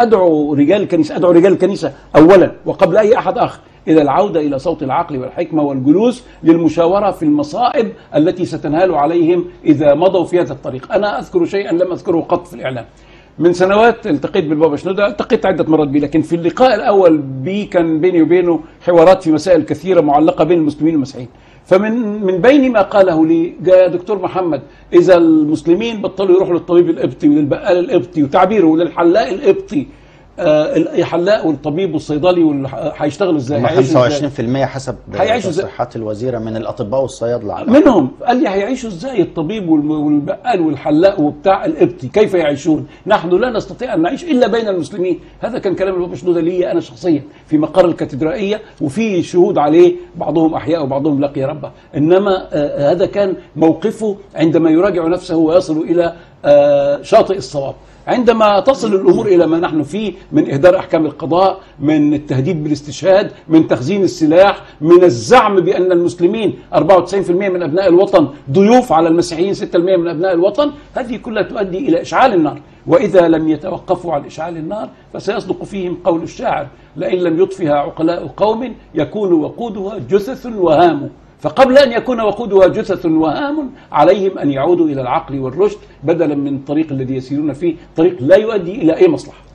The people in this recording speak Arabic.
أدعو رجال الكنيسة، أدعو رجال الكنيسة أولا وقبل أي أحد آخر إلى العودة إلى صوت العقل والحكمة والجلوس للمشاورة في المصائب التي ستنهال عليهم إذا مضوا في هذا الطريق. أنا أذكر شيئا لم أذكره قط في الإعلام. من سنوات التقيت بالبابا شنودة، التقيت عدة مرات به، لكن في اللقاء الأول بي كان بيني وبينه حوارات في مسائل كثيرة معلقة بين المسلمين والمسيحيين. فمن بين ما قاله لي جاء دكتور محمد، إذا المسلمين بطلوا يروحوا للطبيب القبطي وللبقال القبطي وتعبيره للحلاق القبطي، الحلاق والطبيب والصيدلي هيشتغلوا ازاي؟ 25% حسب تصريحات الوزيره من الاطباء والصيادله منهم. قال لي هيعيشوا ازاي الطبيب والبقال والحلاق وبتاع القبطي؟ كيف يعيشون؟ نحن لا نستطيع ان نعيش الا بين المسلمين. هذا كان كلام البابا شنودة لي انا شخصيا في مقر الكاتدرائيه، وفي شهود عليه بعضهم احياء وبعضهم لقي ربه. انما هذا كان موقفه عندما يراجع نفسه ويصل الى شاطئ الصواب. عندما تصل الأمور إلى ما نحن فيه من إهدار أحكام القضاء، من التهديد بالاستشهاد، من تخزين السلاح، من الزعم بأن المسلمين 94% من أبناء الوطن ضيوف على المسيحيين 6% من أبناء الوطن، هذه كلها تؤدي إلى إشعال النار. وإذا لم يتوقفوا عن إشعال النار فسيصدق فيهم قول الشاعر: لئن لم يطفها عقلاء قوم يكون وقودها جثث وهام. فقبل أن يكون وقودها جثث وهام عليهم أن يعودوا إلى العقل والرشد بدلا من الطريق الذي يسيرون فيه، طريق لا يؤدي إلى أي مصلحة.